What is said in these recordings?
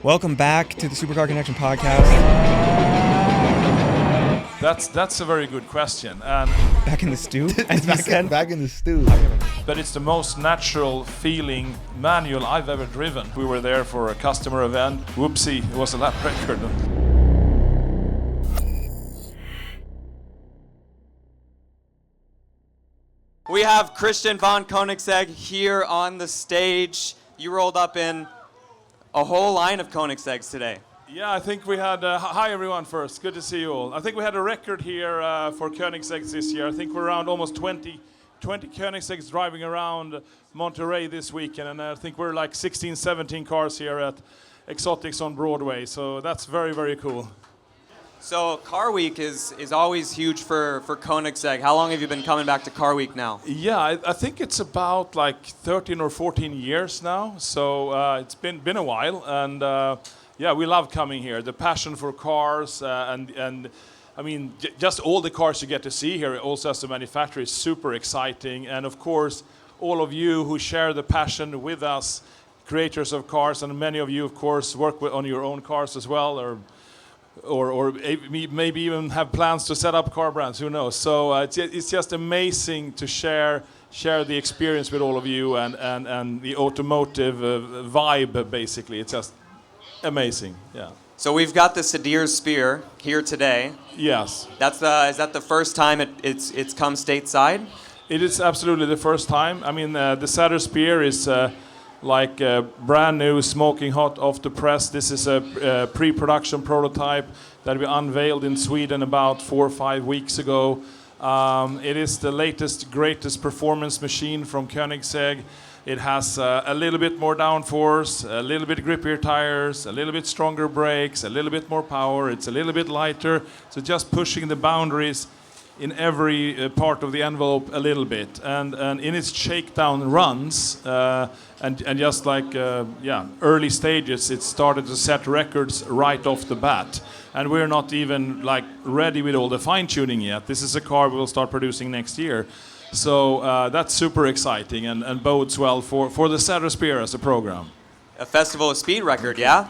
Welcome back to the Supercar Connection podcast. That's a very good question. And Back in the stew, as you said. Back in the stew. but it's the most natural feeling manual I've ever driven. We were there for a customer event. Whoopsie, it was a lap record. We have Christian von Koenigsegg here on the stage. You rolled up in a whole line of Koenigsegg's today. Yeah, I think we had, hi everyone first, good to see you all. I think we had a record here for Koenigseggs this year. I think we're around almost 20 Koenigsegg's driving around Monterey this weekend, and I think we're like 16, 17 cars here at Exotics on Broadway, so that's very, very cool. So Car Week is always huge for Koenigsegg. How long have you been coming back to Car Week now? Yeah, I think it's about like 13 or 14 years now, so it's been a while, and yeah, we love coming here. The passion for cars and I mean, just all the cars you get to see here also as a manufacturer is super exciting, and of course, all of you who share the passion with us, creators of cars, and many of you, of course, work on your own cars as well, or maybe even have plans to set up car brands, who knows. So it's just amazing to share the experience with all of you and the automotive vibe, basically. It's just amazing, yeah. So we've got the Sadir Spear here today. Yes. Is that the first time it's come stateside? It is absolutely the first time. I mean, the Sadir Spear is like brand new, smoking hot off the press. This is a pre-production prototype that we unveiled in Sweden about 4 or 5 weeks ago. It is the latest, greatest performance machine from Koenigsegg. It has a little bit more downforce, a little bit grippier tires, a little bit stronger brakes, a little bit more power. It's a little bit lighter. So just pushing the boundaries in every part of the envelope a little bit, and in its shakedown runs, and just like early stages, it started to set records right off the bat, and we're not even like ready with all the fine tuning yet. This is a car we will start producing next year, so that's super exciting and bodes well for the Sadir Spear as a program. A Festival of Speed record, yeah?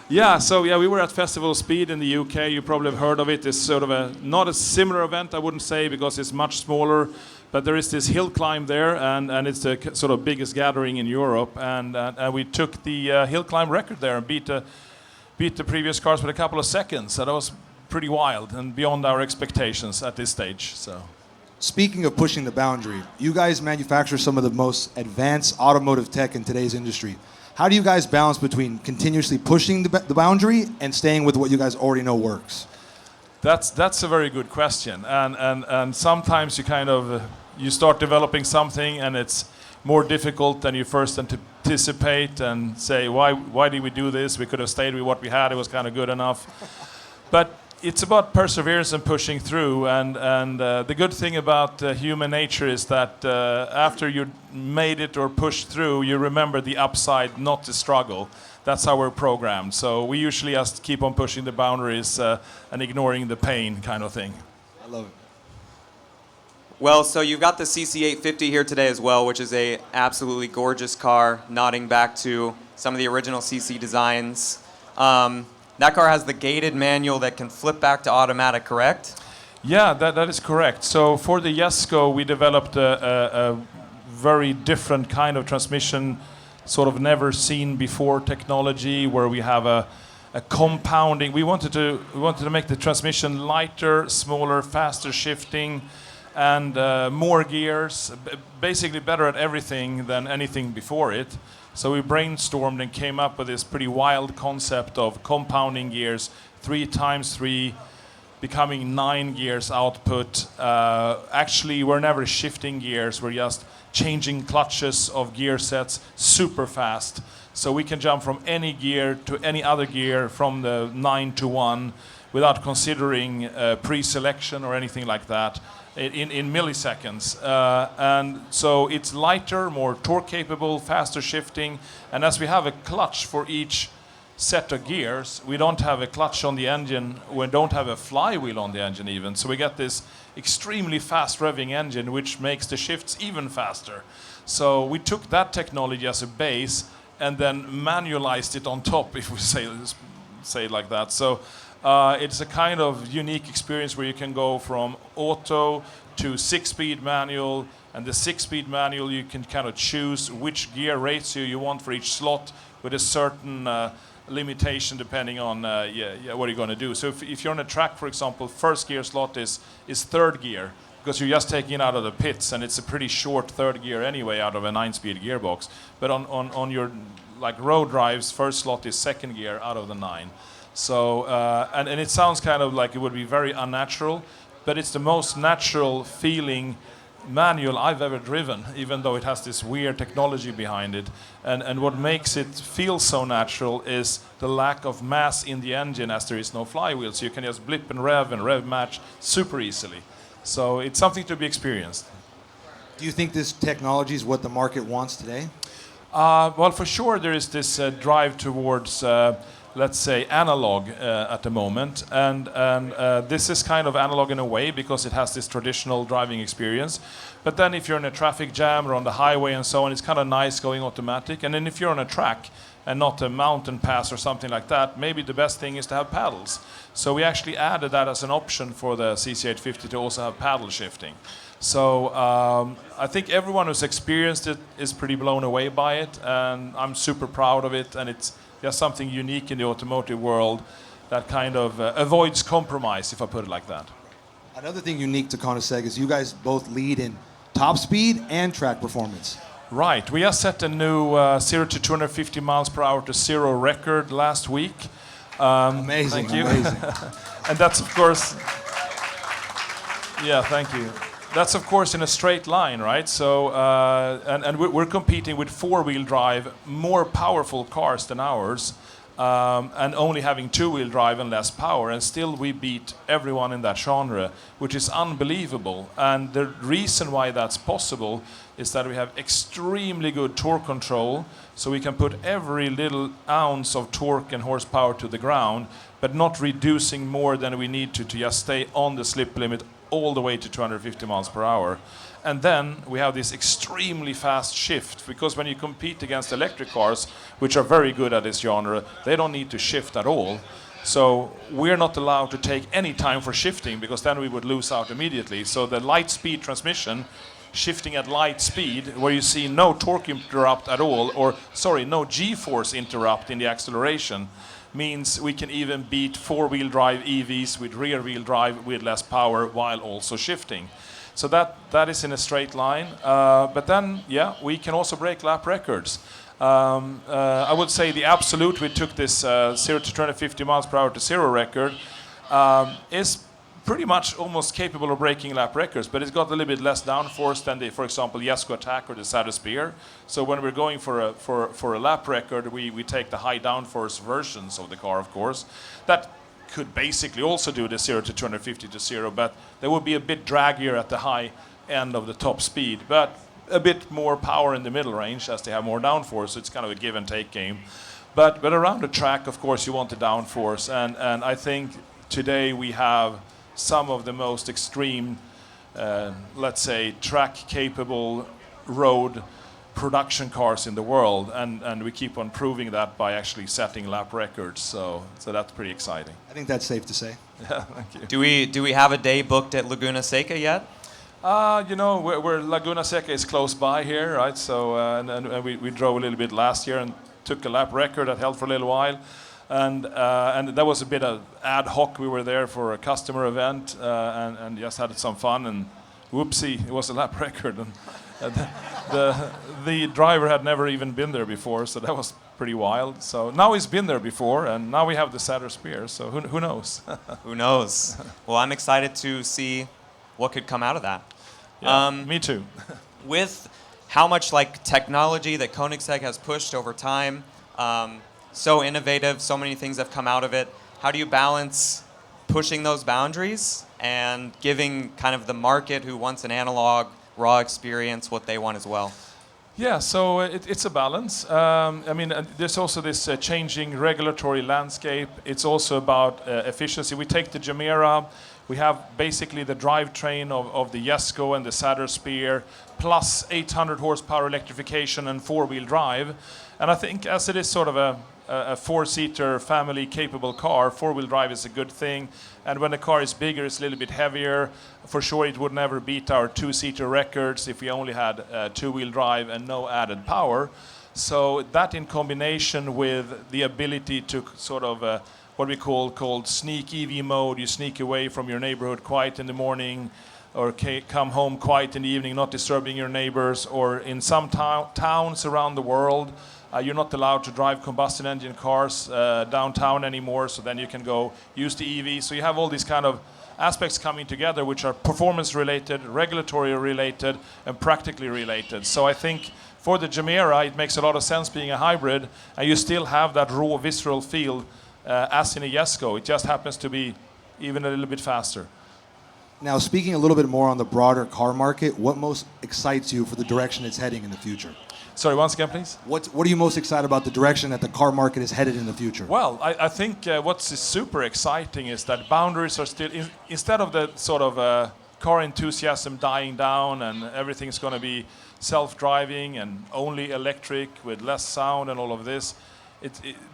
Yeah, we were at Festival of Speed in the UK. You probably have heard of it. It's sort of not a similar event, I wouldn't say, because it's much smaller. But there is this hill climb there, and it's the sort of biggest gathering in Europe. And we took the hill climb record there and beat the previous cars with a couple of seconds. So that was pretty wild and beyond our expectations at this stage. So. Speaking of pushing the boundary, you guys manufacture some of the most advanced automotive tech in today's industry. How do you guys balance between continuously pushing the boundary and staying with what you guys already know works? That's a very good question, and sometimes you start developing something and it's more difficult than you first anticipate, and say why did we do this? We could have stayed with what we had. It was kind of good enough, but it's about perseverance and pushing through, and the good thing about human nature is that after you made it or pushed through, you remember the upside, not the struggle. That's how we're programmed. So we usually just keep on pushing the boundaries and ignoring the pain, kind of thing. I love it. Well, so you've got the CC850 here today as well, which is a absolutely gorgeous car, nodding back to some of the original CC designs. That car has the gated manual that can flip back to automatic, correct? Yeah, that is correct. So for the Jesko, we developed a very different kind of transmission, sort of never seen before technology, where we have a compounding. We wanted to make the transmission lighter, smaller, faster shifting, and more gears, basically better at everything than anything before it. So we brainstormed and came up with this pretty wild concept of compounding gears, 3 times 3, becoming 9 gears output. Actually, we're never shifting gears. We're just changing clutches of gear sets super fast. So we can jump from any gear to any other gear from the 9 to 1 without considering pre-selection or anything like that. In milliseconds, and so it's lighter, more torque capable, faster shifting, and as we have a clutch for each set of gears, we don't have a clutch on the engine, we don't have a flywheel on the engine even, so we get this extremely fast revving engine which makes the shifts even faster. So we took that technology as a base and then manualized it on top, if we say it like that. So it's a kind of unique experience where you can go from auto to 6-speed manual, and the 6-speed manual you can kind of choose which gear ratio you want for each slot with a certain limitation depending on what you're going to do. So if you're on a track, for example, first gear slot is third gear, because you're just taking it out of the pits, and it's a pretty short third gear anyway out of a 9-speed gearbox. But on your like road drives, first slot is second gear out of the 9. So and it sounds kind of like it would be very unnatural, but it's the most natural feeling manual I've ever driven, even though it has this weird technology behind it. And what makes it feel so natural is the lack of mass in the engine, as there is no flywheel, so you can just blip and rev match super easily. So it's something to be experienced. Do you think this technology is what the market wants today? Well, for sure there is this drive towards let's say analog at the moment, and this is kind of analog in a way because it has this traditional driving experience. But then if you're in a traffic jam or on the highway and so on, it's kind of nice going automatic. And then if you're on a track and not a mountain pass or something like that, maybe the best thing is to have paddles. So we actually added that as an option for the CC850 to also have paddle shifting. So I think everyone who's experienced it is pretty blown away by it, and I'm super proud of it, and it's just something unique in the automotive world that kind of avoids compromise, if I put it like that. Another thing unique to Koenigsegg is you guys both lead in top speed and track performance. Right. We just set a new 0 to 250 miles per hour to 0 record last week. Amazing. Thank you. Amazing. And that's, of course... Yeah, thank you. That's, of course, in a straight line, right? So, and we're competing with four-wheel drive, more powerful cars than ours, and only having two-wheel drive and less power, and still we beat everyone in that genre, which is unbelievable. And the reason why that's possible is that we have extremely good torque control, so we can put every little ounce of torque and horsepower to the ground, but not reducing more than we need to just stay on the slip limit all the way to 250 miles per hour. And then we have this extremely fast shift, because when you compete against electric cars, which are very good at this genre, they don't need to shift at all. So we're not allowed to take any time for shifting, because then we would lose out immediately. So the light speed transmission, shifting at light speed, where you see no torque interrupt at all, or sorry, no G-force interrupt in the acceleration, means we can even beat four-wheel drive EVs with rear-wheel drive with less power while also shifting. So that is in a straight line. But then, yeah, we can also break lap records. I would say the absolute, we took this 0 to 250 miles per hour to 0 record, is pretty much almost capable of breaking lap records, but it's got a little bit less downforce than the, for example, Jesko Attack or the Sadir Spear. So when we're going for a lap record, we take the high downforce versions of the car, of course. That could basically also do the 0 to 250 to 0, but they would be a bit draggier at the high end of the top speed, but a bit more power in the middle range as they have more downforce. So it's kind of a give and take game. But around the track, of course, you want the downforce, and I think today we have some of the most extreme, let's say, track-capable road production cars in the world, and we keep on proving that by actually setting lap records. So that's pretty exciting. I think that's safe to say. Yeah, thank you. Do we have a day booked at Laguna Seca yet? You know, where Laguna Seca is close by here, right? So and we drove a little bit last year and took a lap record that held for a little while. And that was a bit of ad hoc. We were there for a customer event and just had some fun, and whoopsie, it was a lap record. And the driver had never even been there before, so that was pretty wild. So now he's been there before, and now we have the Sadir Spear, so who knows? Who knows? Well, I'm excited to see what could come out of that. Yeah, me too. With how much like technology that Koenigsegg has pushed over time, so innovative, so many things have come out of it. How do you balance pushing those boundaries and giving kind of the market who wants an analog, raw experience what they want as well? Yeah, so it's a balance. I mean, there's also this changing regulatory landscape. It's also about efficiency. We take the Gemera. We have basically the drivetrain of the Jesko and the Sadir Spear, plus 800 horsepower electrification and four-wheel drive. And I think as it is sort of a four-seater family-capable car, four-wheel drive is a good thing. And when the car is bigger, it's a little bit heavier. For sure, it would never beat our two-seater records if we only had two-wheel drive and no added power. So that in combination with the ability to sort of what we call sneak EV mode, you sneak away from your neighborhood quiet in the morning, or come home quiet in the evening, not disturbing your neighbors, or in some towns around the world, you're not allowed to drive combustion engine cars downtown anymore, so then you can go use the EV. So you have all these kind of aspects coming together which are performance related, regulatory related, and practically related. So I think for the Gemera, it makes a lot of sense being a hybrid, and you still have that raw visceral feel as in a Jesko. It just happens to be even a little bit faster. Now, speaking a little bit more on the broader car market, what most excites you for the direction it's heading in the future? Sorry, once again, please. What are you most excited about the direction that the car market is headed in the future? Well, I think what's super exciting is that boundaries are still, instead of the sort of car enthusiasm dying down and everything's going to be self-driving and only electric with less sound and all of this,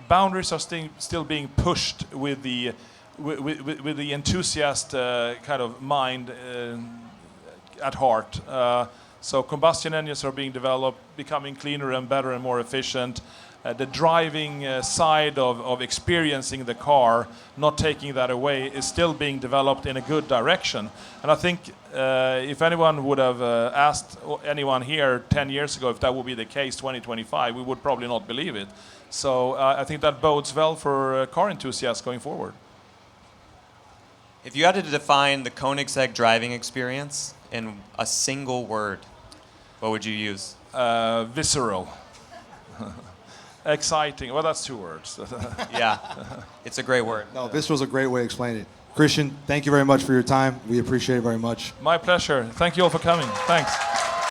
boundaries are still being pushed with the enthusiast kind of mind at heart. So combustion engines are being developed, becoming cleaner and better and more efficient. The driving side of experiencing the car, not taking that away, is still being developed in a good direction. And I think if anyone would have asked anyone here 10 years ago if that would be the case 2025, we would probably not believe it. So I think that bodes well for car enthusiasts going forward. If you had to define the Koenigsegg driving experience in a single word, what would you use? Visceral. Exciting. Well, that's two words. Yeah, it's a great word. No, this was a great way to explain it. Christian, thank you very much for your time. We appreciate it very much. My pleasure. Thank you all for coming. Thanks.